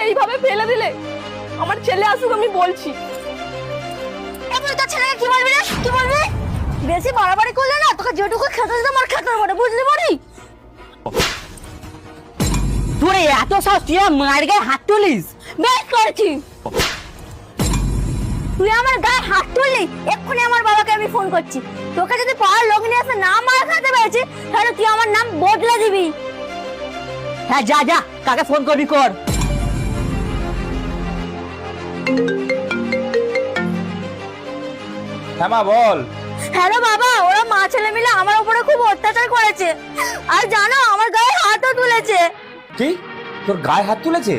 এইভাবে ফেলে দিলে? আমার ছেলে আসুক, আমি বলছি। তুই তোর ছেলেকে কি বলবি রে? কি বলবি? বেশি বাড়াবাড়ি করলে না তোকে যেটুকু খেতে দিতাম আর খেতে পারে, বুঝলি বলি? তোর এত সাহস, তুই মায়ের গায়ে হাত তুলিস? বেশ করেছি। তুই আমার গায়ে হাত তুললি, এক্ষুনি আমার বাবাকে আমি ফোন করছি। তোকে যদি পাড়ার লোক নিয়ে আসে না মার খাতে পেরেছি, তাহলে তুই আমার নাম বদলে দিবি। হ্যাঁ যা যা, কাকে ফোন করবি কর। হ্যাঁ মা বল। হ্যালো বাবা, ওরা মা ছেলে মিলে আমার উপরে খুব অত্যাচার করেছে, আর জানো আমার গায়ে হাতও তুলেছে। কি, তোর গায়ে হাত তুলেছে?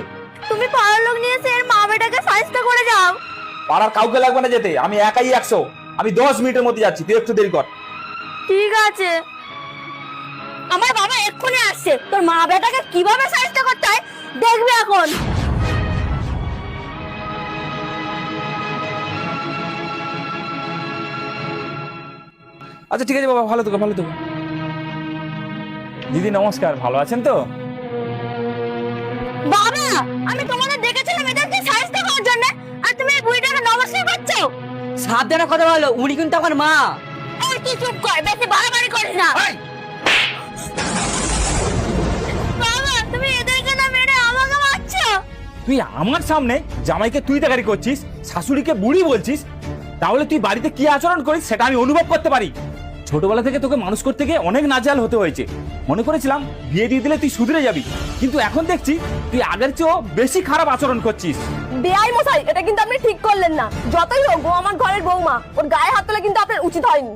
তুমি পাড়ার লোক নিয়ে এসে এর মা বেটাকে সাহায্য করে যাও। পাড়ার কাউকে লাগবে না যেতে, আমি একাই 100। আমি 10 মিনিটের মধ্যে যাচ্ছি, তুই একটু দেরি কর। ঠিক আছে। আমার বাবা এক্ষুনি আসছে, তোর মা বেটাকে কিভাবে সাহায্য করতে হয় দেখবি এখন। আচ্ছা ঠিক আছে বাবা, ভালো থেকো ভালো থেকো। দিদি নমস্কার, ভালো আছেন তো? বাবা, আমি তোমাদের দেখেছিলাম এদেরকে সাহায্য করার জন্য, আর তুমি এই বুড়িটাকে নমস্কার করছো। সাবধানে কথা বলো, উনি কিন্তু আমার মা। এই তুই চুপ কর, বেশি বাড়াবাড়ি করিস না। বাবা, তুমি এদেরকে না মেরে আমাকে মারছো। তুই আমার সামনে জামাইকে তুই তাকারি করছিস, শাশুড়িকে বুড়ি বলছিস, তাহলে তুই বাড়িতে কি আচরণ করিস সেটা আমি অনুভব করতে পারি। ছোটবেলা থেকে তোকে মানুষ করতে গিয়ে অনেক নাজাল হতে হয়েছে। মনে করেছিলাম বিয়ে দিয়ে দিলে তুই শুধরে যাবি, কিন্তু এখন দেখছি তুই আগের চেয়েও বেশি খারাপ আচরণ করছিস। বেআই মশাই, এটা কিন্তু আপনি ঠিক করলেন না। যতই হোক ও আমার ঘরের বৌমা, ওর গায়ে হাত তোলা কিন্তু আপনার উচিত হয়নি।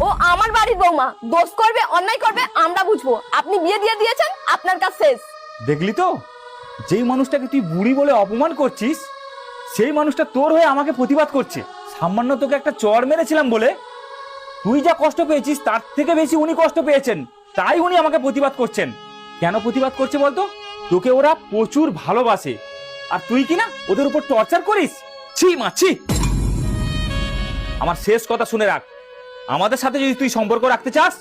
ও আমার বাড়ির বৌমা, দোষ করবে অন্যায় করবে আমরা বুঝবো। আপনি বিয়ে দিয়ে দিয়েছেন, আপনার কাজ শেষ। দেখলি তো, যেই মানুষটাকে তুই বুড়ি বলে অপমান করছিস, সেই মানুষটা তোর হয়ে আমাকে প্রতিবাদ করছে। সামান্য তোকে একটা চড় মেরেছিলাম বলে তুই যা কষ্ট পেয়েছিস তার থেকে বেশি উনি কষ্ট পেয়েছেন, তাই উনি আমাকে প্রতিবাদ করছেন। কেন প্রতিবাদ করছে বলতো? তোকে ওরা প্রচুর ভালোবাসে, আর তুই কি না ওদের উপর টর্চার করিস। ছি মা ছি। আমার শেষ কথা শুনে রাখ, আমাদের সাথে যদি তুই সম্পর্ক রাখতে চাস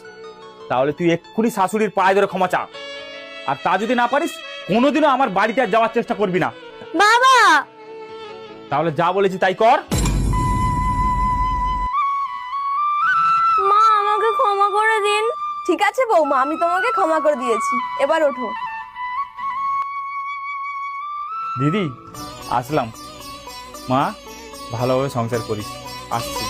তাহলে তুই এক্ষুনি শাশুড়ির পায়ে ধরে ক্ষমা চা, আর তা যদি না পারিস কোনোদিনও আমার বাড়িতে আর যাওয়ার চেষ্টা করবি না। বাবা, তাহলে যা বলেছি তাই কর। মা আমাকে ক্ষমা করে দিন। ঠিক আছে বৌমা, আমি তোমাকে ক্ষমা করে দিয়েছি, এবার ওঠো। দিদি আসলাম। মা ভালোভাবে সংসার করিস, আসছি।